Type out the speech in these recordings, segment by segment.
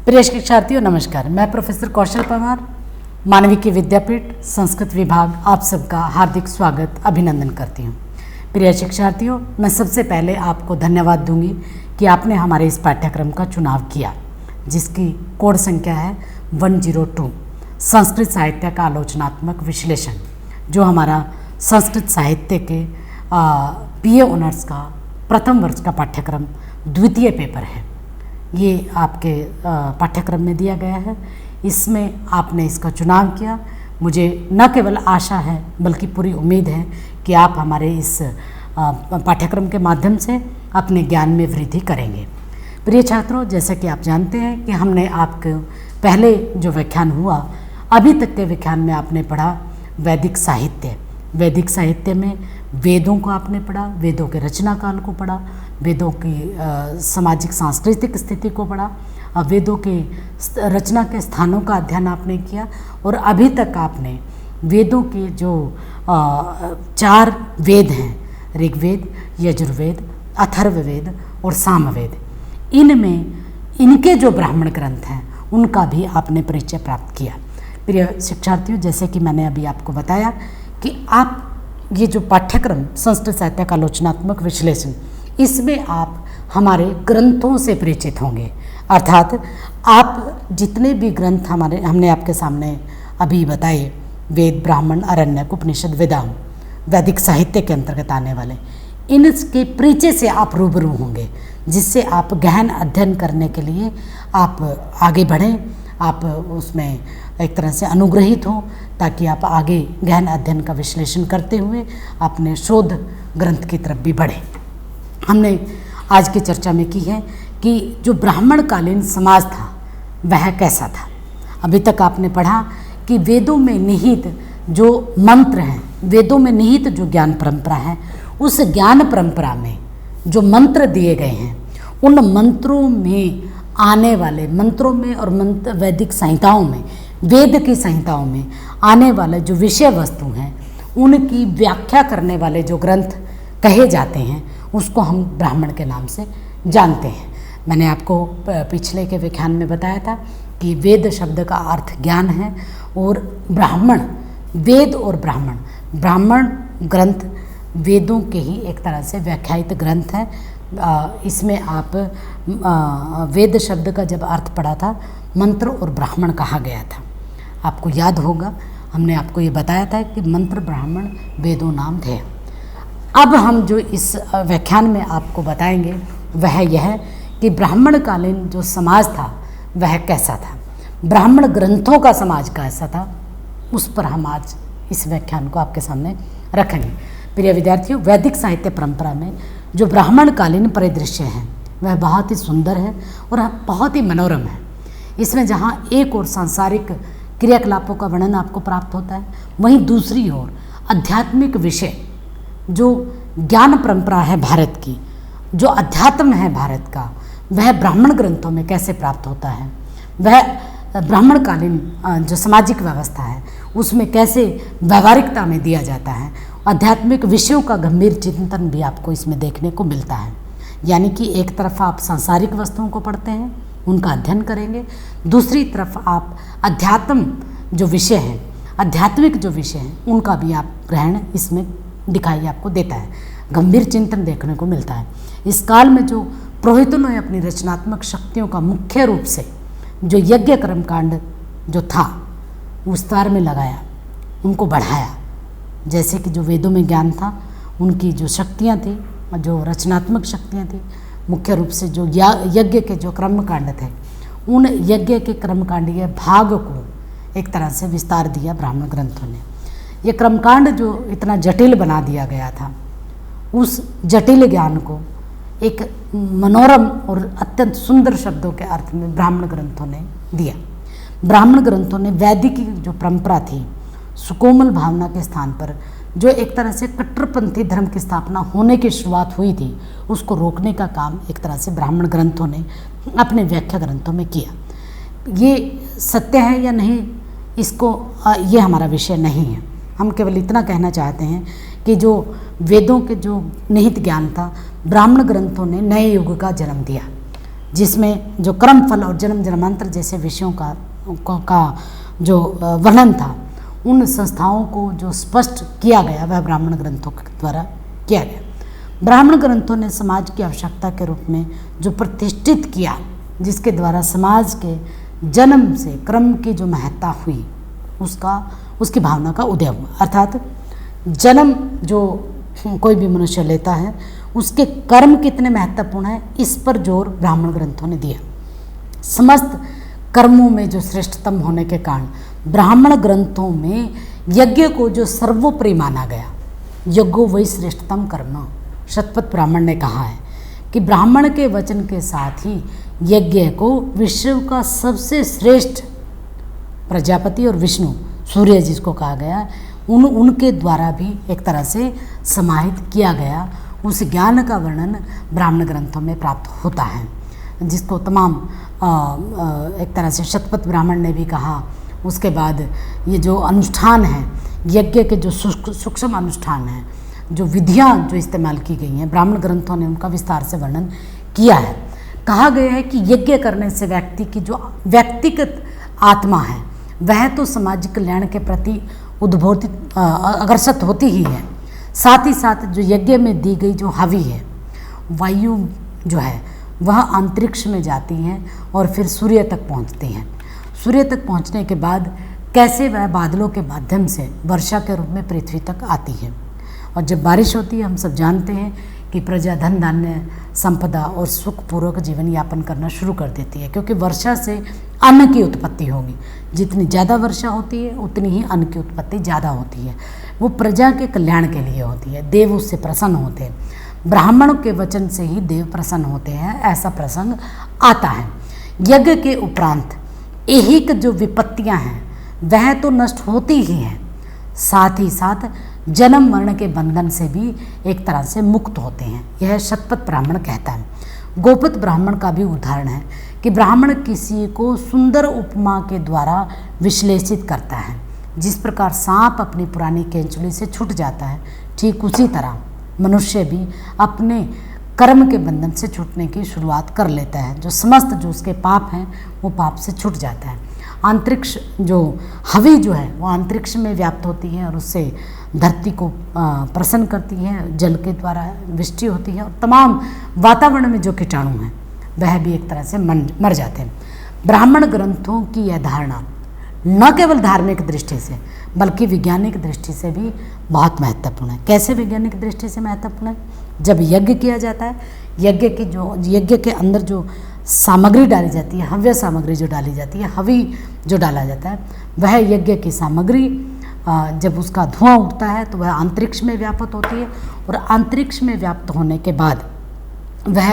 प्रिय शिक्षार्थियों नमस्कार। मैं प्रोफेसर कौशल परमार, मानविकी विद्यापीठ संस्कृत विभाग आप सबका हार्दिक स्वागत अभिनंदन करती हूँ। प्रिय शिक्षार्थियों, मैं सबसे पहले आपको धन्यवाद दूंगी कि आपने हमारे इस पाठ्यक्रम का चुनाव किया, जिसकी कोड संख्या है 102 संस्कृत साहित्य का आलोचनात्मक विश्लेषण, जो हमारा संस्कृत साहित्य के बीए ऑनर्स का प्रथम वर्ष का पाठ्यक्रम द्वितीय पेपर है। ये आपके पाठ्यक्रम में दिया गया है। इसमें आपने इसका चुनाव किया। मुझे न केवल आशा है बल्कि पूरी उम्मीद है कि आप हमारे इस पाठ्यक्रम के माध्यम से अपने ज्ञान में वृद्धि करेंगे। प्रिय छात्रों, जैसे कि आप जानते हैं कि हमने आपके पहले जो व्याख्यान हुआ, अभी तक के व्याख्यान में आपने पढ़ा वैदिक साहित्य। वैदिक साहित्य में वेदों को आपने पढ़ा, वेदों के रचना काल को पढ़ा, वेदों की सामाजिक सांस्कृतिक स्थिति को पढ़ा, वेदों के रचना के स्थानों का अध्ययन आपने किया। और अभी तक आपने वेदों के जो 4 वेद हैं, ऋग्वेद, यजुर्वेद, अथर्ववेद और सामवेद, इनमें इनके जो ब्राह्मण ग्रंथ हैं उनका भी आपने परिचय प्राप्त किया। प्रिय शिक्षार्थियों, जैसे कि मैंने अभी आपको बताया कि आप ये जो पाठ्यक्रम संस्कृत साहित्य का आलोचनात्मक विश्लेषण, इसमें आप हमारे ग्रंथों से परिचित होंगे। अर्थात आप जितने भी ग्रंथ हमने आपके सामने अभी बताए, वेद, ब्राह्मण, आरण्यक, उपनिषद, वेदांग, वैदिक साहित्य के अंतर्गत आने वाले, इनके परिचय से आप रूबरू होंगे, जिससे आप गहन अध्ययन करने के लिए आप आगे बढ़ें, आप उसमें एक तरह से अनुग्रहित हो, ताकि आप आगे गहन अध्ययन का विश्लेषण करते हुए अपने शोध ग्रंथ की तरफ भी बढ़ें। हमने आज की चर्चा में की है कि जो ब्राह्मणकालीन समाज था वह कैसा था। अभी तक आपने पढ़ा कि वेदों में निहित जो मंत्र हैं, वेदों में निहित जो ज्ञान परंपरा है, उस ज्ञान परंपरा में जो मंत्र दिए गए हैं, उन मंत्रों में आने वाले मंत्रों में और वैदिक संहिताओं में, वेद की संहिताओं में आने वाले जो विषय वस्तु हैं, उनकी व्याख्या करने वाले जो ग्रंथ कहे जाते हैं, उसको हम ब्राह्मण के नाम से जानते हैं। मैंने आपको पिछले के व्याख्यान में बताया था कि वेद शब्द का अर्थ ज्ञान है, और ब्राह्मण, वेद और ब्राह्मण ग्रंथ वेदों के ही एक तरह से व्याख्यायित ग्रंथ हैं। इसमें आप वेद शब्द का जब अर्थ पढ़ा था, मंत्र और ब्राह्मण कहा गया था। आपको याद होगा, हमने आपको ये बताया था कि मंत्र, ब्राह्मण, वेदों नाम थे। अब हम जो इस व्याख्यान में आपको बताएंगे वह यह कि ब्राह्मणकालीन जो समाज था वह कैसा था, ब्राह्मण ग्रंथों का समाज कैसा था, उस पर हम आज इस व्याख्यान को आपके सामने रखेंगे। प्रिय विद्यार्थियों, वैदिक साहित्य परंपरा में जो ब्राह्मणकालीन परिदृश्य है वह बहुत ही सुंदर है और बहुत ही मनोरम है। इसमें जहाँ एक ओर सांसारिक क्रियाकलापों का वर्णन आपको प्राप्त होता है, वहीं दूसरी ओर आध्यात्मिक विषय, जो ज्ञान परंपरा है भारत की, जो अध्यात्म है भारत का, वह ब्राह्मण ग्रंथों में कैसे प्राप्त होता है, वह ब्राह्मणकालीन जो सामाजिक व्यवस्था है उसमें कैसे व्यवहारिकता में दिया जाता है। आध्यात्मिक विषयों का गंभीर चिंतन भी आपको इसमें देखने को मिलता है। यानी कि एक तरफ आप सांसारिक वस्तुओं को पढ़ते हैं, उनका अध्ययन करेंगे, दूसरी तरफ आप अध्यात्म जो विषय हैं, आध्यात्मिक जो विषय हैं, उनका भी आप ग्रहण इसमें दिखाई आपको देता है, गंभीर चिंतन देखने को मिलता है। इस काल में जो पुरोहितों ने अपनी रचनात्मक शक्तियों का मुख्य रूप से जो यज्ञ कर्मकांड जो था विस्तार में लगाया, उनको बढ़ाया। जैसे कि जो वेदों में ज्ञान था, उनकी जो शक्तियाँ थी, जो रचनात्मक शक्तियाँ थी, मुख्य रूप से जो यज्ञ के जो कर्मकांड थे, उन यज्ञ के कर्मकांडीय भाग को एक तरह से विस्तार दिया ब्राह्मण ग्रंथों ने। ये कर्मकांड जो इतना जटिल बना दिया गया था, उस जटिल ज्ञान को एक मनोरम और अत्यंत सुंदर शब्दों के अर्थ में ब्राह्मण ग्रंथों ने दिया। ब्राह्मण ग्रंथों ने वैदिक जो परंपरा थी, सुकोमल भावना के स्थान पर जो एक तरह से कट्टरपंथी धर्म की स्थापना होने की शुरुआत हुई थी, उसको रोकने का काम एक तरह से ब्राह्मण ग्रंथों ने अपने व्याख्या ग्रंथों में किया। ये सत्य है या नहीं, इसको ये हमारा विषय नहीं है। हम केवल इतना कहना चाहते हैं कि जो वेदों के जो निहित ज्ञान था, ब्राह्मण ग्रंथों ने नए युग का जन्म दिया। जिसमें जो कर्म फल और जन्म जन्मांतर जैसे विषयों का जो वर्णन था, उन संस्थाओं को जो स्पष्ट किया गया वह ब्राह्मण ग्रंथों के द्वारा किया गया। ब्राह्मण ग्रंथों ने समाज की आवश्यकता के रूप में जो प्रतिष्ठित किया, जिसके द्वारा समाज के जन्म से क्रम की जो महत्ता हुई उसकी भावना का उदय हुआ। अर्थात जन्म जो कोई भी मनुष्य लेता है उसके कर्म कितने महत्वपूर्ण है, इस पर जोर ब्राह्मण ग्रंथों ने दिया। समस्त कर्मों में जो श्रेष्ठतम होने के कारण ब्राह्मण ग्रंथों में यज्ञ को जो सर्वोपरि माना गया। यज्ञो वही श्रेष्ठतम कर्म, शतपथ ब्राह्मण ने कहा है कि ब्राह्मण के वचन के साथ ही यज्ञ को विश्व का सबसे श्रेष्ठ प्रजापति और विष्णु सूर्य जिसको कहा गया, उनके द्वारा भी एक तरह से समाहित किया गया। उस ज्ञान का वर्णन ब्राह्मण ग्रंथों में प्राप्त होता है, जिसको तमाम एक तरह से शतपथ ब्राह्मण ने भी कहा। उसके बाद ये जो अनुष्ठान है, यज्ञ के जो सूक्ष्म अनुष्ठान हैं, जो विधियां जो इस्तेमाल की गई हैं, ब्राह्मण ग्रंथों ने उनका विस्तार से वर्णन किया है। कहा गया है कि यज्ञ करने से व्यक्ति की जो व्यक्तिगत आत्मा है वह तो सामाजिक कल्याण के प्रति उद्बोधित अग्रसर होती ही है, साथ ही साथ जो यज्ञ में दी गई जो हवि है, वायु जो है वह अंतरिक्ष में जाती हैं और फिर सूर्य तक पहुंचती हैं। सूर्य तक पहुंचने के बाद कैसे वह बादलों के माध्यम से वर्षा के रूप में पृथ्वी तक आती है। और जब बारिश होती है, हम सब जानते हैं कि प्रजा धन धान्य संपदा और सुखपूर्वक जीवन यापन करना शुरू कर देती है, क्योंकि वर्षा से अन्न की उत्पत्ति होगी। जितनी ज़्यादा वर्षा होती है उतनी ही अन्न की उत्पत्ति ज़्यादा होती है। वो प्रजा के कल्याण के लिए होती है। देव उससे प्रसन्न होते हैं, ब्राह्मणों के वचन से ही देव प्रसन्न होते हैं, ऐसा प्रसंग आता है। यज्ञ के उपरांत ऐहिक जो विपत्तियां हैं वह तो नष्ट होती ही हैं, साथ ही साथ जन्म मरण के बंधन से भी एक तरह से मुक्त होते हैं। यह शतपथ ब्राह्मण कहता है। गोपत ब्राह्मण का भी उदाहरण है कि ब्राह्मण किसी को सुंदर उपमा के द्वारा विश्लेषित करता है। जिस प्रकार सांप अपनी पुरानी केंचुली से छूट जाता है, ठीक उसी तरह मनुष्य भी अपने कर्म के बंधन से छूटने की शुरुआत कर लेता है। जो समस्त जो उसके पाप हैं वो पाप से छूट जाता है। अंतरिक्ष जो हवि जो है वो अंतरिक्ष में व्याप्त होती है और उससे धरती को प्रसन्न करती है, जल के द्वारा वृष्टि होती है और तमाम वातावरण में जो कीटाणु हैं वह भी एक तरह से मर जाते हैं। ब्राह्मण ग्रंथों की यह धारणा न केवल धार्मिक दृष्टि से बल्कि वैज्ञानिक दृष्टि से भी बहुत महत्वपूर्ण है। कैसे वैज्ञानिक दृष्टि से महत्वपूर्ण है? जब यज्ञ किया जाता है, यज्ञ के अंदर जो सामग्री डाली जाती है, हव्य सामग्री जो डाली जाती है, हवि जो डाला जाता है, वह यज्ञ की सामग्री जब उसका धुआं उठता है तो वह अंतरिक्ष में व्याप्त होती है और अंतरिक्ष में व्याप्त होने के बाद वह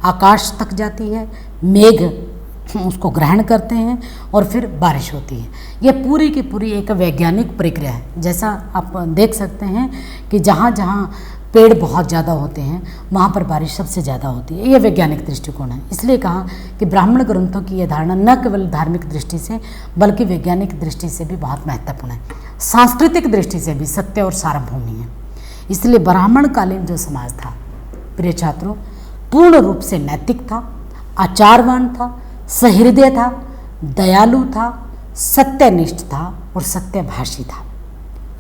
आकाश तक जाती है, मेघ उसको ग्रहण करते हैं और फिर बारिश होती है। यह पूरी की पूरी एक वैज्ञानिक प्रक्रिया है। जैसा आप देख सकते हैं कि जहाँ जहाँ पेड़ बहुत ज़्यादा होते हैं वहाँ पर बारिश सबसे ज़्यादा होती है। ये वैज्ञानिक दृष्टिकोण है। इसलिए कहा कि ब्राह्मण ग्रंथों की यह धारणा न केवल धार्मिक दृष्टि से बल्कि वैज्ञानिक दृष्टि से भी बहुत महत्वपूर्ण है। सांस्कृतिक दृष्टि से भी सत्य और सार्वभौमी है। इसलिए ब्राह्मणकालीन जो समाज था, प्रिय छात्रों, पूर्ण रूप से नैतिक था, आचारवान था, सहृदय था, दयालु था, सत्यनिष्ठ था और सत्यभाषी था।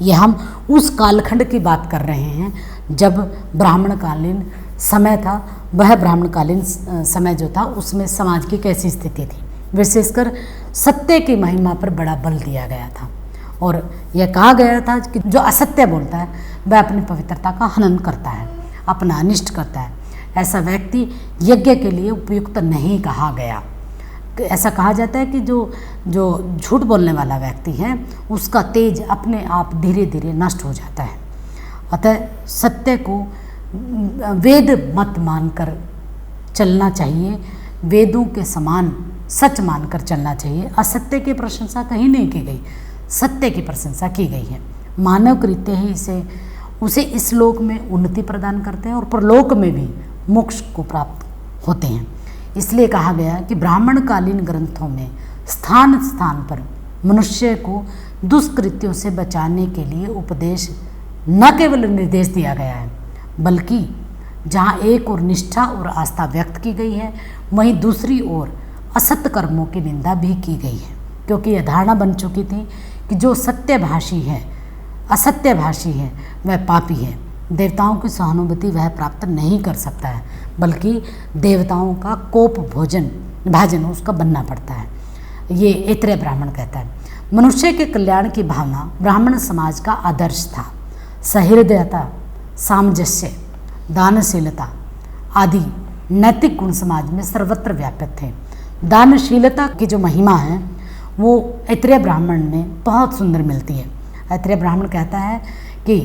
यह हम उस कालखंड की बात कर रहे हैं जब ब्राह्मणकालीन समय था। वह ब्राह्मणकालीन समय जो था उसमें समाज की कैसी स्थिति थी, विशेषकर सत्य की महिमा पर बड़ा बल दिया गया था और यह कहा गया था कि जो असत्य बोलता है वह अपनी पवित्रता का हनन करता है, अपना अनिष्ट करता है। ऐसा व्यक्ति यज्ञ के लिए उपयुक्त नहीं कहा गया। ऐसा कहा जाता है कि जो झूठ बोलने वाला व्यक्ति है उसका तेज अपने आप धीरे धीरे नष्ट हो जाता है। अतः सत्य को वेद मत मानकर चलना चाहिए, वेदों के समान सच मानकर चलना चाहिए। असत्य की प्रशंसा कहीं नहीं की गई, सत्य की प्रशंसा की गई है। मानव कृत्य ही उसे इस लोक में उन्नति प्रदान करते हैं और परलोक में भी मोक्ष को प्राप्त होते हैं। इसलिए कहा गया कि ब्राह्मणकालीन ग्रंथों में स्थान स्थान पर मनुष्य को दुष्कृत्यों से बचाने के लिए उपदेश न केवल निर्देश दिया गया है बल्कि जहाँ एक ओर निष्ठा और आस्था व्यक्त की गई है, वहीं दूसरी ओर असत्य कर्मों की निंदा भी की गई है, क्योंकि यह धारणा बन चुकी थी कि जो सत्यभाषी है, असत्यभाषी है, वह पापी है। देवताओं की सहानुभूति वह प्राप्त नहीं कर सकता है, बल्कि देवताओं का कोप भाजन उसका बनना पड़ता है। ये ऐत्रेय ब्राह्मण कहता है। मनुष्य के कल्याण की भावना ब्राह्मण समाज का आदर्श था। सहृदयता, सामंजस्य, दानशीलता आदि नैतिक गुण समाज में सर्वत्र व्याप्त थे। दानशीलता की जो महिमा है वो ऐत्रेय ब्राह्मण में बहुत सुंदर मिलती है। ऐत्रेय ब्राह्मण कहता है कि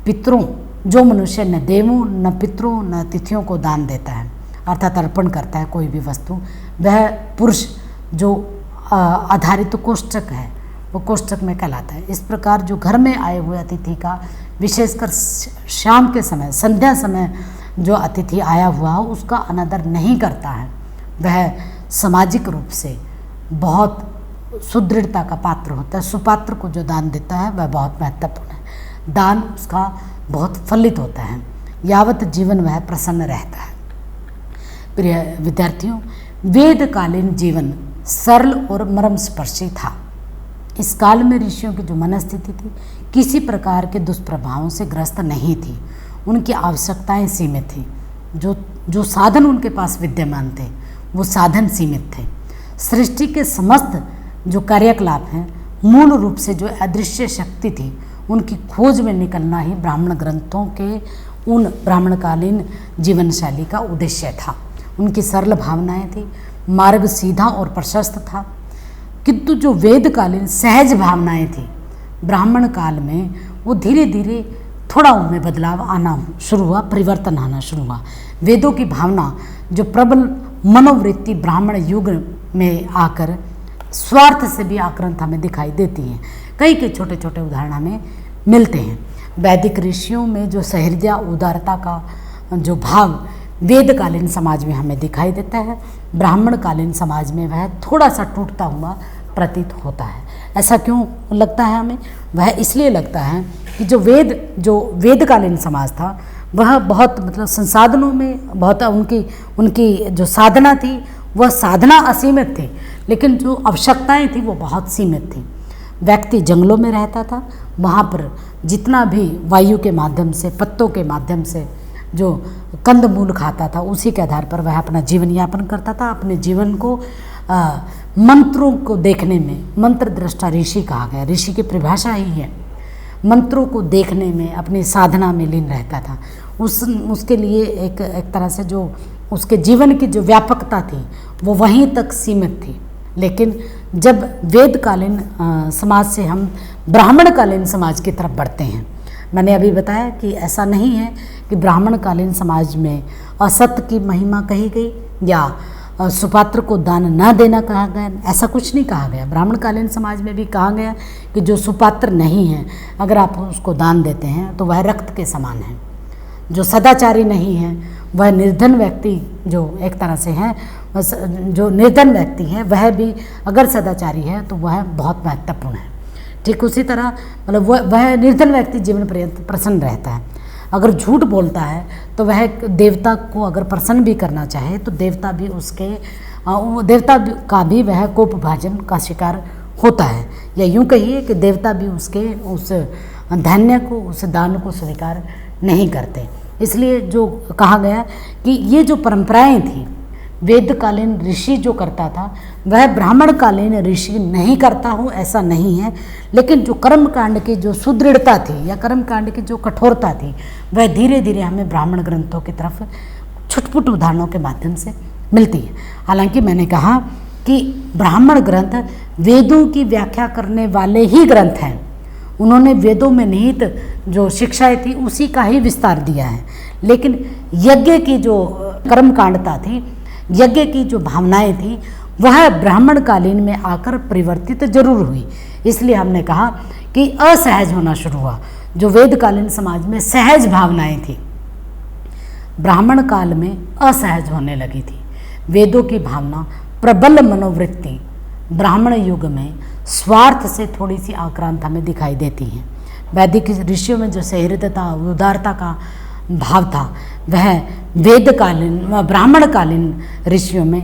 पितरों, जो मनुष्य न देवों न पितरों न अतिथियों को दान देता है, अर्थात अर्पण करता है कोई भी वस्तु, वह पुरुष जो आधारित कोष्ठक है वो कोष्ठक में कहलाता है। इस प्रकार जो घर में आए हुए अतिथि का, विशेषकर शाम के समय, संध्या समय जो अतिथि आया हुआ हो, उसका अनादर नहीं करता है, वह सामाजिक रूप से बहुत सुदृढ़ता का पात्र होता है। सुपात्र को जो दान देता है वह बहुत महत्वपूर्ण है। दान उसका बहुत फलित होता है, यावत जीवन वह प्रसन्न रहता है। प्रिय विद्यार्थियों, वेदकालीन जीवन सरल और मर्मस्पर्शी था। इस काल में ऋषियों की जो मनस्थिति थी किसी प्रकार के दुष्प्रभावों से ग्रस्त नहीं थी। उनकी आवश्यकताएं सीमित थी। जो साधन उनके पास विद्यमान थे वो साधन सीमित थे। सृष्टि के समस्त जो कार्यकलाप हैं मूल रूप से जो अदृश्य शक्ति थी उनकी खोज में निकलना ही ब्राह्मण ग्रंथों के उन ब्राह्मणकालीन जीवन शैली का उद्देश्य था। उनकी सरल भावनाएं थी, मार्ग सीधा और प्रशस्त था। किंतु जो वेदकालीन सहज भावनाएं थी ब्राह्मण काल में, वो धीरे धीरे थोड़ा उनमें बदलाव आना शुरू हुआ, परिवर्तन आना शुरू हुआ। वेदों की भावना जो प्रबल मनोवृत्ति ब्राह्मण युग में आकर स्वार्थ से भी आक्रांत हमें दिखाई देती हैं। कई के छोटे छोटे उदाहरण हमें मिलते हैं। वैदिक ऋषियों में जो सहृदय उदारता का जो भाव वेदकालीन समाज में हमें दिखाई देता है, ब्राह्मण कालीन समाज में वह थोड़ा सा टूटता हुआ प्रतीत होता है। ऐसा क्यों लगता है हमें? वह इसलिए लगता है कि जो वेदकालीन समाज था वह बहुत संसाधनों में बहुत उनकी जो साधना थी वह साधना असीमित थी, लेकिन जो आवश्यकताएं थी वो बहुत सीमित थी। व्यक्ति जंगलों में रहता था, वहाँ पर जितना भी वायु के माध्यम से, पत्तों के माध्यम से जो कंद मूल खाता था उसी के आधार पर वह अपना जीवन यापन करता था। अपने जीवन को मंत्रों को देखने में, मंत्र दृष्टा ऋषि कहा गया, ऋषि की परिभाषा ही है। मंत्रों को देखने में अपनी साधना में लीन रहता था। उसके लिए एक तरह से जो उसके जीवन की जो व्यापकता थी वो वहीं तक सीमित थी। लेकिन जब वेदकालीन समाज से हम ब्राह्मणकालीन समाज की तरफ बढ़ते हैं, मैंने अभी बताया कि ऐसा नहीं है कि ब्राह्मणकालीन समाज में असत्य की महिमा कही गई या सुपात्र को दान न देना कहा गया, ऐसा कुछ नहीं कहा गया। ब्राह्मणकालीन समाज में भी कहा गया कि जो सुपात्र नहीं है अगर आप उसको दान देते हैं तो वह रक्त के समान है। जो सदाचारी नहीं है वह निर्धन व्यक्ति जो एक तरह से है, जो निर्धन व्यक्ति है वह भी अगर सदाचारी है तो वह बहुत महत्वपूर्ण है। ठीक उसी तरह वह निर्धन व्यक्ति जीवन पर्यंत प्रसन्न रहता है। अगर झूठ बोलता है तो वह देवता को अगर प्रसन्न भी करना चाहे तो देवता का भी वह कोप भाजन का शिकार होता है, या यूँ कहिए कि देवता भी उसके उस धन्य को, उस दान को स्वीकार नहीं करते। इसलिए जो कहा गया कि ये जो परंपराएं थी वेदकालीन ऋषि जो करता था वह ब्राह्मणकालीन ऋषि नहीं करता हो, ऐसा नहीं है। लेकिन जो कर्मकांड की जो सुदृढ़ता थी या कर्मकांड की जो कठोरता थी वह धीरे धीरे हमें ब्राह्मण ग्रंथों की तरफ छुटपुट उदाहरणों के माध्यम से मिलती है। हालांकि मैंने कहा कि ब्राह्मण ग्रंथ वेदों की व्याख्या करने वाले ही ग्रंथ हैं। उन्होंने वेदों में निहित जो शिक्षाएं थी उसी का ही विस्तार दिया है। लेकिन यज्ञ की जो कर्मकांडता थी, यज्ञ की जो भावनाएं थी वह ब्राह्मणकालीन में आकर परिवर्तित जरूर हुई। इसलिए हमने कहा कि असहज होना शुरू हुआ। जो वेदकालीन समाज में सहज भावनाएं थी ब्राह्मण काल में असहज होने लगी थी। वेदों की भावना, प्रबल मनोवृत्ति ब्राह्मण युग में स्वार्थ से थोड़ी सी आक्रांत हमें दिखाई देती है। वैदिक ऋषियों में जो सहृदयता, उदारता का भाव था वह वेदकालीन व ब्राह्मणकालीन ऋषियों में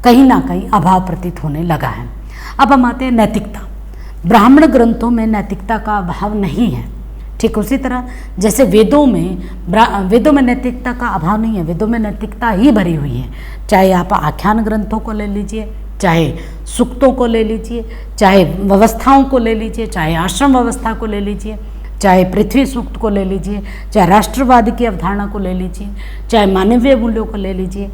कहीं ना कहीं अभाव प्रतीत होने लगा है। अब हम आते हैं नैतिकता। ब्राह्मण ग्रंथों में नैतिकता का अभाव नहीं है। ठीक उसी तरह जैसे वेदों में नैतिकता का अभाव नहीं है, वेदों में नैतिकता ही भरी हुई है। चाहे आप आख्यान ग्रंथों को ले लीजिए, चाहे सूक्तों को ले लीजिए, चाहे व्यवस्थाओं को ले लीजिए, चाहे आश्रम व्यवस्था को ले लीजिए, चाहे पृथ्वी सूक्त को ले लीजिए, चाहे राष्ट्रवाद की अवधारणा को ले लीजिए, चाहे मानवीय मूल्यों को ले लीजिए,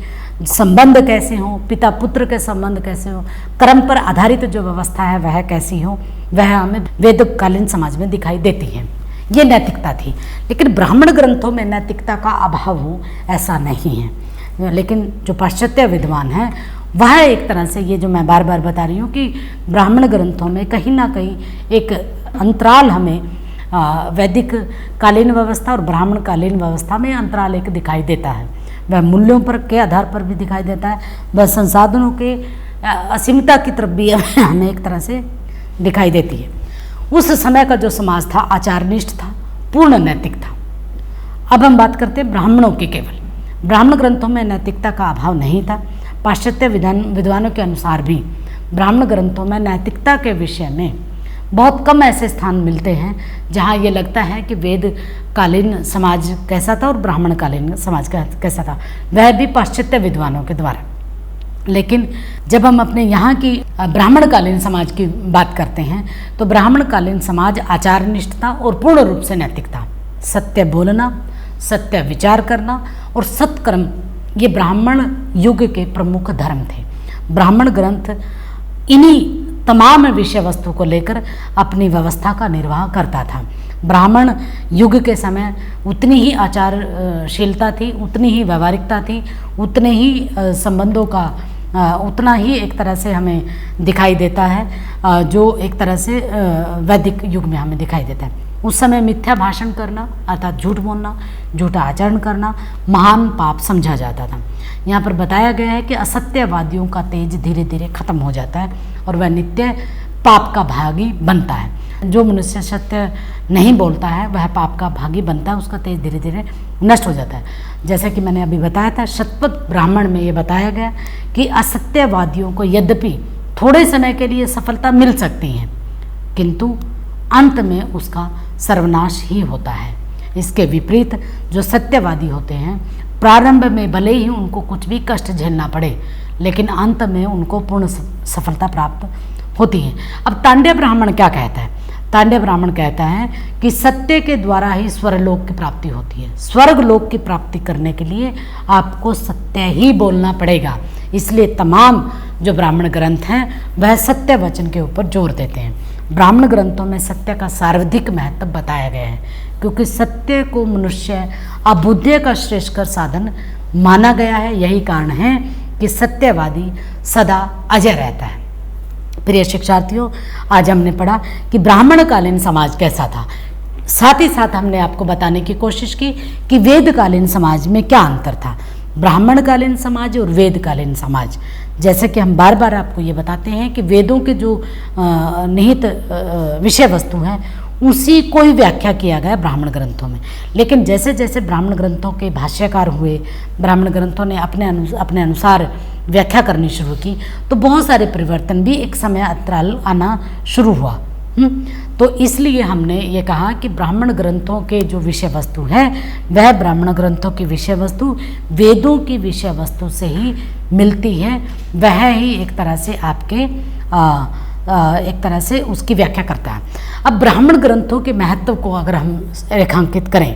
संबंध कैसे हों, पिता पुत्र के संबंध कैसे हों, कर्म पर आधारित जो व्यवस्था है वह कैसी हो, वह हमें वेदकालीन समाज में दिखाई देती है। ये नैतिकता थी। लेकिन ब्राह्मण ग्रंथों में नैतिकता का अभाव हो ऐसा नहीं है। लेकिन जो पाश्चात्य विद्वान हैं वह एक तरह से, ये जो मैं बार बार बता रही हूँ कि ब्राह्मण ग्रंथों में कहीं ना कहीं एक अंतराल हमें वैदिक कालीन व्यवस्था और ब्राह्मण कालीन व्यवस्था में अंतराल एक दिखाई देता है। वह मूल्यों पर के आधार पर भी दिखाई देता है, वह संसाधनों के असीमता की तरफ भी हमें एक तरह से दिखाई देती है। उस समय का जो समाज था आचारनिष्ठ था, पूर्ण नैतिक था। अब हम बात करते हैं ब्राह्मणों की। केवल ब्राह्मण ग्रंथों में नैतिकता का अभाव नहीं था। पाश्चात्य विद्वानों के अनुसार भी ब्राह्मण ग्रंथों में नैतिकता के विषय में बहुत कम ऐसे स्थान मिलते हैं जहाँ ये लगता है कि वेदकालीन समाज कैसा था और ब्राह्मण कालीन समाज कैसा था, वह भी पाश्चात्य विद्वानों के द्वारा। लेकिन जब हम अपने यहाँ की ब्राह्मणकालीन समाज की बात करते हैं तो ब्राह्मणकालीन समाज आचारनिष्ठ था और पूर्ण रूप से नैतिक था। सत्य बोलना, सत्य विचार करना और सत्कर्म, ये ब्राह्मण युग के प्रमुख धर्म थे। ब्राह्मण ग्रंथ इन्हीं तमाम विषय वस्तु को लेकर अपनी व्यवस्था का निर्वाह करता था। ब्राह्मण युग के समय उतनी ही आचारशीलता थी, उतनी ही व्यवहारिकता थी, उतने ही संबंधों का उतना ही एक तरह से हमें दिखाई देता है जो एक तरह से वैदिक युग में हमें दिखाई देता है। उस समय मिथ्या भाषण करना अर्थात झूठ बोलना, झूठा आचरण करना महान पाप समझा जाता था। यहाँ पर बताया गया है कि असत्यवादियों का तेज धीरे धीरे खत्म हो जाता है और वह नित्य पाप का भागी बनता है। जो मनुष्य सत्य नहीं बोलता है वह पाप का भागी बनता है, उसका तेज धीरे धीरे नष्ट हो जाता है। जैसा कि मैंने अभी बताया था, शतपथ ब्राह्मण में ये बताया गया कि असत्यवादियों को यद्यपि थोड़े समय के लिए सफलता मिल सकती है किंतु अंत में उसका सर्वनाश ही होता है। इसके विपरीत जो सत्यवादी होते हैं, प्रारंभ में भले ही उनको कुछ भी कष्ट झेलना पड़े लेकिन अंत में उनको पूर्ण सफलता प्राप्त होती है। अब तांड्य ब्राह्मण क्या कहता है? तांड्य ब्राह्मण कहता है कि सत्य के द्वारा ही स्वर्गलोक की प्राप्ति होती है। स्वर्गलोक की प्राप्ति करने के लिए आपको सत्य ही बोलना पड़ेगा। इसलिए तमाम जो ब्राह्मण ग्रंथ हैं वह सत्य वचन के ऊपर जोर देते हैं। ब्राह्मण ग्रंथों में सत्य का सर्वाधिक महत्व बताया गया है क्योंकि सत्य को मनुष्य अबुद्धि का श्रेष्ठकर साधन माना गया है। यही कारण है कि सत्यवादी सदा अजय रहता है। प्रिय शिक्षार्थियों, आज हमने पढ़ा कि ब्राह्मणकालीन समाज कैसा था। साथ ही साथ हमने आपको बताने की कोशिश की कि वेदकालीन समाज में क्या अंतर था। ब्राह्मणकालीन समाज और वेदकालीन समाज, जैसे कि हम बार बार आपको ये बताते हैं कि वेदों के जो निहित विषय वस्तु हैं उसी को ही व्याख्या किया गया ब्राह्मण ग्रंथों में। लेकिन जैसे जैसे ब्राह्मण ग्रंथों के भाष्यकार हुए, ब्राह्मण ग्रंथों ने अपने अनुसार व्याख्या करनी शुरू की तो बहुत सारे परिवर्तन भी एक समय अंतराल आना शुरू हुआ। तो इसलिए हमने ये कहा कि ब्राह्मण ग्रंथों के जो विषय वस्तु है वह ब्राह्मण ग्रंथों की विषय वस्तु वेदों की विषय वस्तु से ही मिलती है। वह ही एक तरह से आपके एक तरह से उसकी व्याख्या करता है। अब ब्राह्मण ग्रंथों के महत्व को अगर हम रेखांकित करें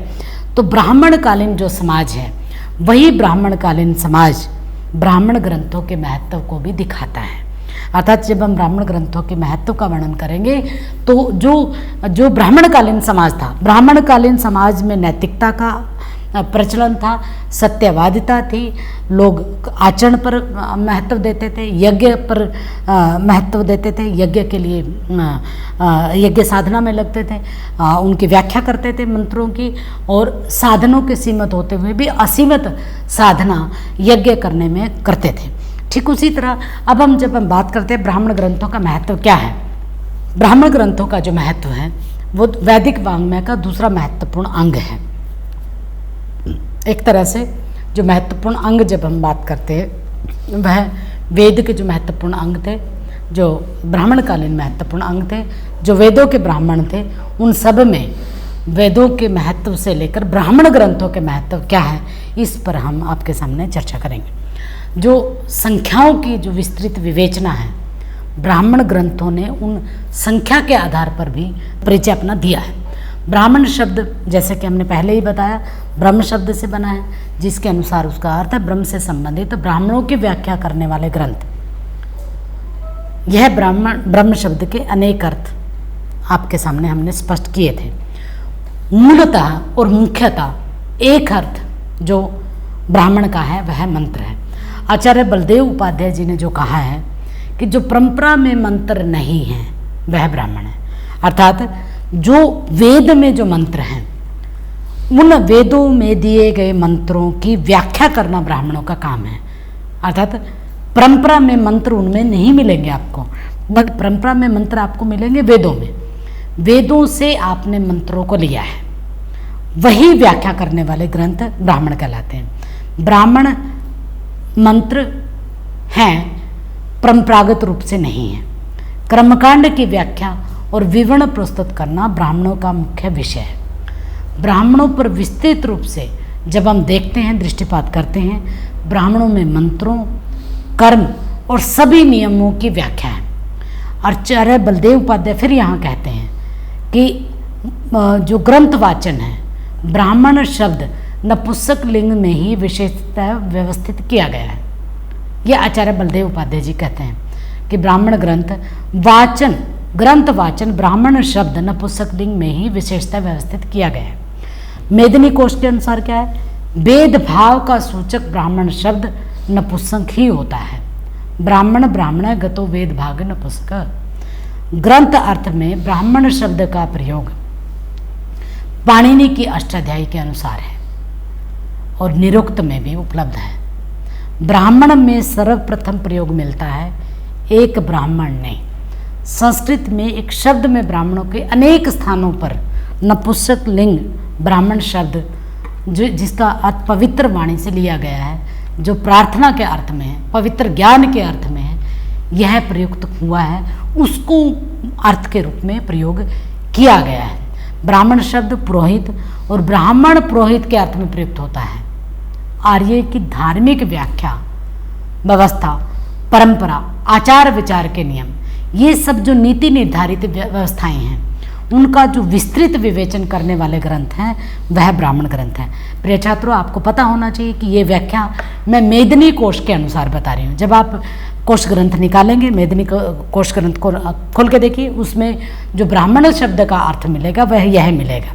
तो ब्राह्मणकालीन जो समाज है वही ब्राह्मणकालीन समाज ब्राह्मण ग्रंथों के महत्व को भी दिखाता है। अर्थात जब हम ब्राह्मण ग्रंथों के महत्व का वर्णन करेंगे तो जो ब्राह्मणकालीन समाज था, ब्राह्मणकालीन समाज में नैतिकता का प्रचलन था, सत्यवादिता थी, लोग आचरण पर महत्व देते थे, यज्ञ पर महत्व देते थे, यज्ञ के लिए यज्ञ साधना में लगते थे, उनकी व्याख्या करते थे मंत्रों की, और साधनों के सीमित होते हुए भी असीमित साधना यज्ञ करने में करते थे। ठीक उसी तरह अब जब हम बात करते हैं ब्राह्मण ग्रंथों का महत्व क्या है, ब्राह्मण ग्रंथों का जो महत्व है वो वैदिक वाङ्मय का दूसरा महत्वपूर्ण अंग है। एक तरह से जो महत्वपूर्ण अंग जब हम बात करते हैं वह वेद के जो महत्वपूर्ण अंग थे, जो ब्राह्मणकालीन महत्वपूर्ण अंग थे, जो वेदों के ब्राह्मण थे, उन सब में वेदों के महत्व से लेकर ब्राह्मण ग्रंथों के महत्व क्या है, इस पर हम आपके सामने चर्चा करेंगे। जो संख्याओं की जो विस्तृत विवेचना है, ब्राह्मण ग्रंथों ने उन संख्या के आधार पर भी परिचय अपना दिया है। ब्राह्मण शब्द जैसे कि हमने पहले ही बताया ब्रह्म शब्द से बना है, जिसके अनुसार उसका अर्थ है ब्रह्म से संबंधित ब्राह्मणों की व्याख्या करने वाले ग्रंथ। यह ब्रह्म शब्द के अनेक अर्थ आपके सामने हमने स्पष्ट किए थे। मूलतः और मुख्यतः एक अर्थ जो ब्राह्मण का है वह मंत्र है। आचार्य बलदेव उपाध्याय जी ने जो कहा है कि जो परंपरा में मंत्र नहीं है वह ब्राह्मण है, अर्थात जो वेद में जो मंत्र हैं उन वेदों में दिए गए मंत्रों की व्याख्या करना ब्राह्मणों का काम है। अर्थात परंपरा में मंत्र उनमें नहीं मिलेंगे आपको, बट परंपरा में मंत्र आपको मिलेंगे वेदों में। वेदों से आपने मंत्रों को लिया है, वही व्याख्या करने वाले ग्रंथ ब्राह्मण कहलाते हैं। ब्राह्मण मंत्र हैं, परंपरागत रूप से नहीं है। कर्मकांड की व्याख्या और विवरण प्रस्तुत करना ब्राह्मणों का मुख्य विषय है। ब्राह्मणों पर विस्तृत रूप से जब हम देखते हैं, दृष्टिपात करते हैं, ब्राह्मणों में मंत्रों, कर्म और सभी नियमों की व्याख्या है। आचार्य बलदेव उपाध्याय फिर यहाँ कहते हैं कि जो ग्रंथ वाचन है, ब्राह्मण शब्द नपुंसक लिंग में ही विशेषतः व्यवस्थित किया गया है। यह आचार्य बलदेव उपाध्याय जी कहते हैं कि ब्राह्मण ग्रंथ वाचन ब्राह्मण शब्द नपुंसक लिंग में ही विशेषतः व्यवस्थित किया गया है। मेदिनी कोश के अनुसार क्या है, वेद भाव का सूचक ब्राह्मण शब्द नपुंसक ही होता है। ब्राह्मण गतो वेद भाग नपुंसक। ग्रंथ अर्थ में ब्राह्मण शब्द का प्रयोग पाणिनि की अष्टाध्यायी के अनुसार है और निरुक्त में भी उपलब्ध है। ब्राह्मण में सर्वप्रथम प्रयोग मिलता है एक ब्राह्मण ने। संस्कृत में एक शब्द में ब्राह्मणों के अनेक स्थानों पर नपुंसक लिंग ब्राह्मण शब्द जिसका अर्थ पवित्र वाणी से लिया गया है, जो प्रार्थना के अर्थ में है, पवित्र ज्ञान के अर्थ में है, यह प्रयुक्त हुआ है, उसको अर्थ के रूप में प्रयोग किया गया है। ब्राह्मण शब्द पुरोहित और ब्राह्मण पुरोहित के अर्थ में प्रयुक्त होता है। आर्य की धार्मिक व्याख्या, व्यवस्था, परंपरा, आचार विचार के नियम, ये सब जो नीति निर्धारित व्यवस्थाएं हैं, उनका जो विस्तृत विवेचन करने वाले ग्रंथ हैं वह ब्राह्मण ग्रंथ हैं। प्रिय छात्रों, आपको पता होना चाहिए कि ये व्याख्या मैं मेदिनी कोश के अनुसार बता रही हूँ। जब आप कोश ग्रंथ निकालेंगे, मेदिनी कोश ग्रंथ को खोल के देखिए, उसमें जो ब्राह्मण शब्द का अर्थ मिलेगा वह यह मिलेगा।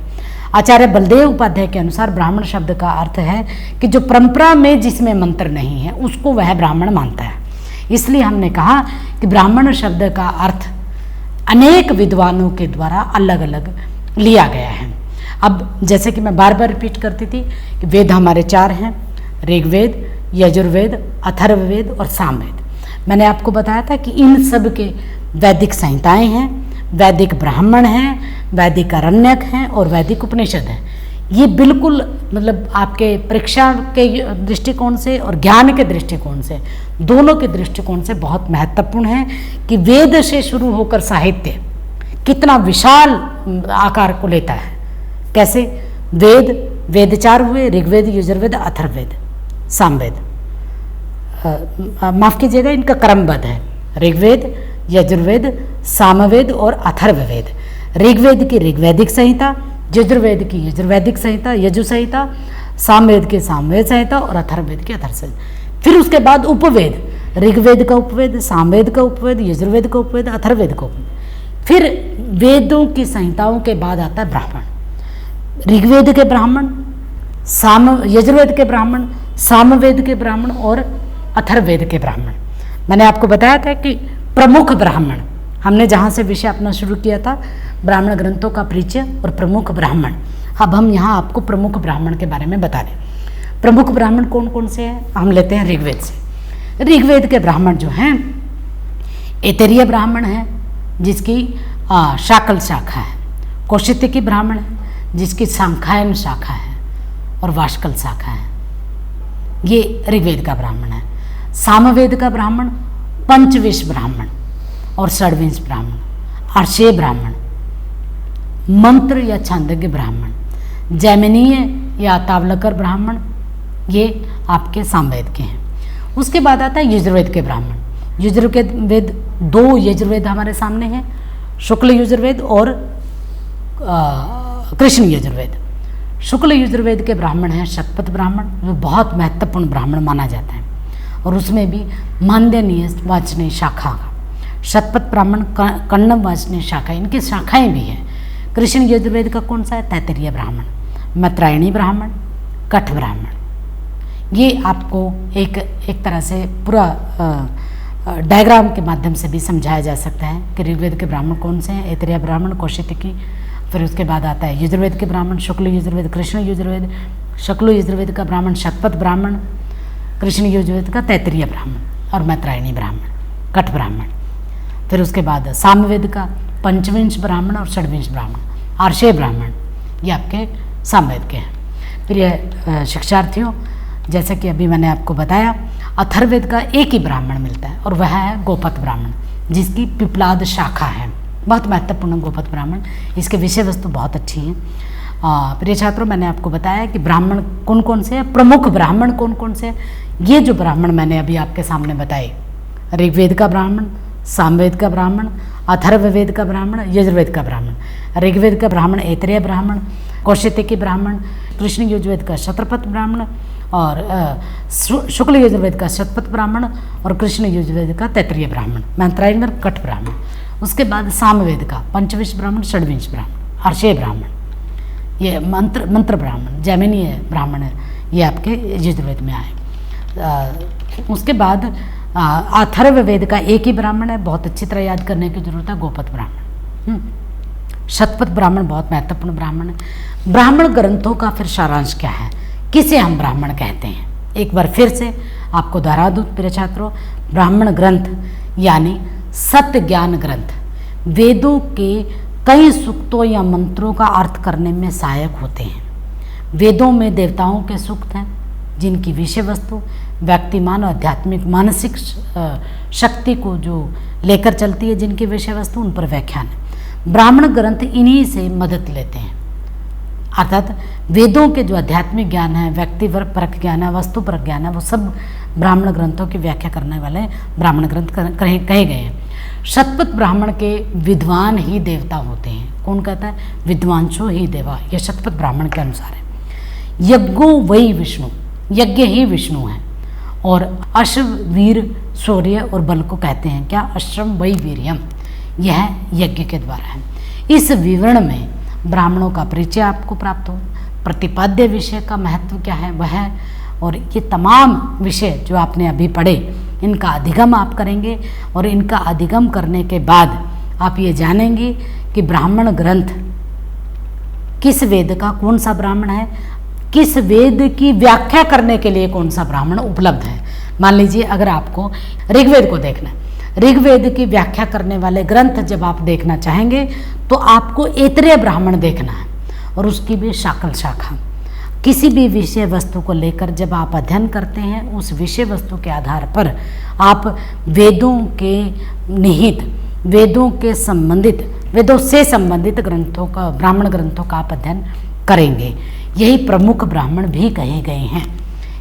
आचार्य बलदेव उपाध्याय के अनुसार ब्राह्मण शब्द का अर्थ है कि जो परंपरा में जिसमें मंत्र नहीं है उसको वह ब्राह्मण मानता है। इसलिए हमने कहा कि ब्राह्मण शब्द का अर्थ अनेक विद्वानों के द्वारा अलग अलग लिया गया है। अब जैसे कि मैं बार बार रिपीट करती थी कि वेद हमारे 4 हैं, ऋग्वेद, यजुर्वेद, अथर्ववेद और सामवेद। मैंने आपको बताया था कि इन सब के वैदिक संहिताएं हैं, वैदिक ब्राह्मण हैं, वैदिक आरण्यक हैं और वैदिक उपनिषद हैं। ये बिल्कुल मतलब आपके परीक्षा के दृष्टिकोण से और ज्ञान के दृष्टिकोण से, दोनों के दृष्टिकोण से बहुत महत्वपूर्ण है कि वेद से शुरू होकर साहित्य कितना विशाल आकार को लेता है। कैसे? वेद 4 हुए, ऋग्वेद, यजुर्वेद, अथर्ववेद, सामवेद। माफ कीजिएगा, इनका क्रमबद्ध है, ऋग्वेद, यजुर्वेद, सामवेद और अथर्ववेद। ऋग्वेद की ऋग्वैदिक संहिता, यजुर्वेद की यजुर्वैदिक संहिता, यजु संहिता, सामवेद की सामवेद संहिता और अथर्ववेद की अथर्व संहिता। फिर उसके बाद उपवेद, ऋग्वेद का उपवेद, सामवेद का उपवेद, यजुर्वेद का उपवेद, अथर्ववेद का उपवेद। फिर वेदों की संहिताओं के बाद आता है ब्राह्मण। ऋग्वेद के ब्राह्मण, यजुर्वेद के ब्राह्मण, सामवेद के ब्राह्मण और अथर्ववेद के ब्राह्मण। मैंने आपको बताया था कि प्रमुख ब्राह्मण, हमने जहाँ से विषय अपना शुरू किया था ब्राह्मण ग्रंथों का परिचय और प्रमुख ब्राह्मण, अब हम यहाँ आपको प्रमुख ब्राह्मण के बारे में बता रहे हैं। प्रमुख ब्राह्मण कौन कौन से हैं? हम लेते हैं ऋग्वेद से। ऋग्वेद के ब्राह्मण जो हैं, ऐतरेय ब्राह्मण है जिसकी शाकल शाखा है, कौशित्यकी ब्राह्मण है जिसकी सांख्यायन शाखा है, और वाष्कल शाखा है। ये ऋग्वेद का ब्राह्मण है। सामवेद का ब्राह्मण पंचविश ब्राह्मण और षड्विंश ब्राह्मण, अर्षेय ब्राह्मण, मंत्र या छांदज्ञ ब्राह्मण, जैमिनीय या तावलकर ब्राह्मण, ये आपके सामवेद के हैं। उसके बाद आता है यजुर्वेद के ब्राह्मण। यजुर्वेद 2 यजुर्वेद हमारे सामने हैं, शुक्ल यजुर्वेद और कृष्ण यजुर्वेद। शुक्ल यजुर्वेद के ब्राह्मण हैं शतपथ ब्राह्मण, जो बहुत महत्वपूर्ण ब्राह्मण माना जाता है, और उसमें भी मानदेय वाचनीय शाखा, शतपथ ब्राह्मण, कण्णम वाचनीय शाखा, इनकी शाखाएं भी हैं। कृष्ण यजुर्वेद का कौन सा है? तैत्तिरीय ब्राह्मण, मैत्रायणी ब्राह्मण, कठ ब्राह्मण। ये आपको एक तरह से पूरा डायग्राम के माध्यम से भी समझाया जा सकता है कि ऋग्वेद के ब्राह्मण कौन से हैं। ऐतरेय ब्राह्मण, कौशितकी, फिर उसके बाद आता है यजुर्वेद के ब्राह्मण, शुक्ल यजुर्वेद, कृष्ण यजुर्वेद, शुक्ल यजुर्वेद का ब्राह्मण शतपथ ब्राह्मण, कृष्ण यजुर्वेद का तैत्तिरीय ब्राह्मण और मैत्रायणी ब्राह्मण, कठ ब्राह्मण। फिर उसके बाद सामवेद का पंचविंश ब्राह्मण और षड्विंश ब्राह्मण, अर्षेय ब्राह्मण, ये आपके सामवेद के हैं। प्रिय शिक्षार्थियों, जैसा कि अभी मैंने आपको बताया, अथर्ववेद का एक ही ब्राह्मण मिलता है और वह है गोपथ ब्राह्मण, जिसकी पिपलाद शाखा है। बहुत महत्वपूर्ण गोपथ ब्राह्मण, इसके विषय वस्तु बहुत अच्छी हैं। प्रिय छात्रों, मैंने आपको बताया कि ब्राह्मण कौन कौन से हैं, प्रमुख ब्राह्मण कौन कौन से हैं। ये जो ब्राह्मण मैंने अभी आपके सामने बताए, ऋग्वेद का ब्राह्मण, सामवेद का ब्राह्मण, अथर्ववेद का ब्राह्मण, यजुर्वेद का ब्राह्मण। ऋग्वेद का ब्राह्मण ऐतरेय ब्राह्मण, कौशितकी ब्राह्मण, कृष्ण यजुर्वेद का शतपथ ब्राह्मण और शुक्ल यजुर्वेद का शतपथ ब्राह्मण और कृष्ण यजुर्वेद का तैत्तिरीय ब्राह्मण, मैत्रायणी कठ ब्राह्मण। उसके बाद सामवेद का पंचविश ब्राह्मण, षड्विंश ब्राह्मण, अर्षेय ब्राह्मण, ये मंत्र ब्राह्मण, जैमिनीय ब्राह्मण है, ये आपके यजुर्वेद में आए। उसके बाद अथर्ववेद का एक ही ब्राह्मण है, बहुत अच्छी तरह याद करने की जरूरत है, गोपथ ब्राह्मण। शतपथ ब्राह्मण बहुत महत्वपूर्ण ब्राह्मण है। ब्राह्मण ग्रंथों का फिर सारांश क्या है, किसे हम ब्राह्मण कहते हैं? एक बार फिर से आपको दोहरा दूं प्रिय छात्रों, ब्राह्मण ग्रंथ यानी सत्य ज्ञान ग्रंथ वेदों के कई सूक्तों या मंत्रों का अर्थ करने में सहायक होते हैं। वेदों में देवताओं के सूक्त हैं, जिनकी विषय वस्तु व्यक्तिमान और आध्यात्मिक मानसिक शक्ति को जो लेकर चलती है, जिनकी विषय वस्तु, उन पर व्याख्यान है। ब्राह्मण ग्रंथ इन्हीं से मदद लेते हैं, अर्थात वेदों के जो आध्यात्मिक ज्ञान है, व्यक्ति परक ज्ञान है, वस्तु परक ज्ञान है, वो सब ब्राह्मण ग्रंथों की व्याख्या करने वाले ब्राह्मण ग्रंथ कहे गए हैं। शतपथ ब्राह्मण के विद्वान ही देवता होते हैं। कौन कहता है? विद्वांसो ही देवा, यह शतपथ ब्राह्मण के अनुसार है। यज्ञो वही विष्णु, यज्ञ ही विष्णु है। और अश्व, वीर, शौर्य और बल को कहते हैं क्या? अश्वम वही वीर्यम, यह यज्ञ के द्वारा है। इस विवरण में ब्राह्मणों का परिचय आपको प्राप्त हो, प्रतिपाद्य विषय का महत्व क्या है वह है, और ये तमाम विषय जो आपने अभी पढ़े, इनका अधिगम आप करेंगे, और इनका अधिगम करने के बाद आप ये जानेंगे कि ब्राह्मण ग्रंथ किस वेद का कौन सा ब्राह्मण है, किस वेद की व्याख्या करने के लिए कौन सा ब्राह्मण उपलब्ध है। मान लीजिए अगर आपको ऋग्वेद को देखना है, ऋग्वेद की व्याख्या करने वाले ग्रंथ जब आप देखना चाहेंगे तो आपको ऐतरेय ब्राह्मण देखना है, और उसकी भी शाकल शाखा। किसी भी विषय वस्तु को लेकर जब आप अध्ययन करते हैं, उस विषय वस्तु के आधार पर आप वेदों के निहित, वेदों के संबंधित, वेदों से संबंधित ग्रंथों का, ब्राह्मण ग्रंथों का आप अध्ययन करेंगे। यही प्रमुख ब्राह्मण भी कहे गए हैं।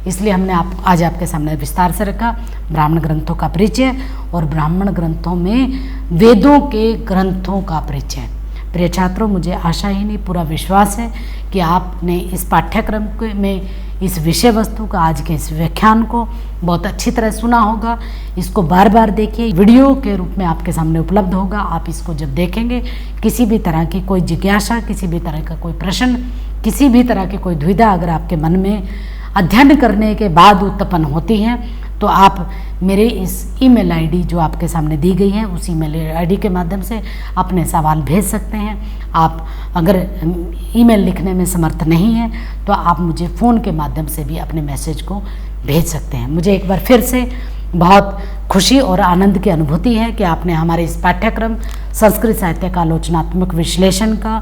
इसलिए हमने आज आपके सामने विस्तार से रखा ब्राह्मण ग्रंथों का परिचय और ब्राह्मण ग्रंथों में वेदों के ग्रंथों का परिचय। प्रिय छात्रों, मुझे आशा ही नहीं पूरा विश्वास है कि आपने इस पाठ्यक्रम में इस विषय वस्तु का, आज के इस व्याख्यान को बहुत अच्छी तरह सुना होगा। इसको बार बार देखिए, वीडियो के रूप में आपके सामने उपलब्ध होगा। आप इसको जब देखेंगे, किसी भी तरह की कोई जिज्ञासा, किसी भी तरह का कोई प्रश्न, किसी भी तरह की कोई दुविधा अगर आपके मन में अध्ययन करने के बाद उत्पन्न होती हैं, तो आप मेरे इस ईमेल आईडी जो आपके सामने दी गई है, उस ईमेल आईडी के माध्यम से अपने सवाल भेज सकते हैं। आप अगर ईमेल लिखने में समर्थ नहीं हैं तो आप मुझे फ़ोन के माध्यम से भी अपने मैसेज को भेज सकते हैं। मुझे एक बार फिर से बहुत खुशी और आनंद की अनुभूति है कि आपने हमारे इस पाठ्यक्रम संस्कृत साहित्य का आलोचनात्मक विश्लेषण का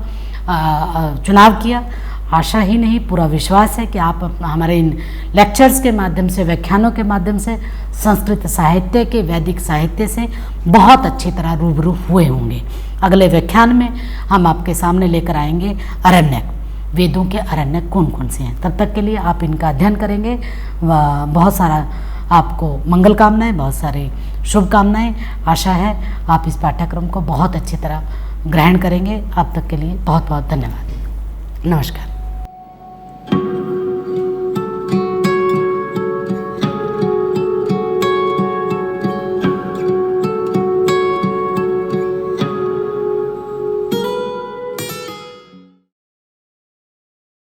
चुनाव किया। आशा ही नहीं, पूरा विश्वास है कि आप हमारे इन लेक्चर्स के माध्यम से, व्याख्यानों के माध्यम से संस्कृत साहित्य के, वैदिक साहित्य से बहुत अच्छी तरह रूबरू हुए होंगे। अगले व्याख्यान में हम आपके सामने लेकर आएंगे अरण्यक, वेदों के अरण्यक कौन कौन से हैं। तब तक के लिए आप इनका अध्ययन करेंगे। बहुत सारा आपको मंगल कामनाएं, बहुत सारी शुभकामनाएं। आशा है आप इस पाठ्यक्रम को बहुत अच्छी तरह ग्रहण करेंगे। अब तक के लिए बहुत बहुत धन्यवाद। नमस्कार।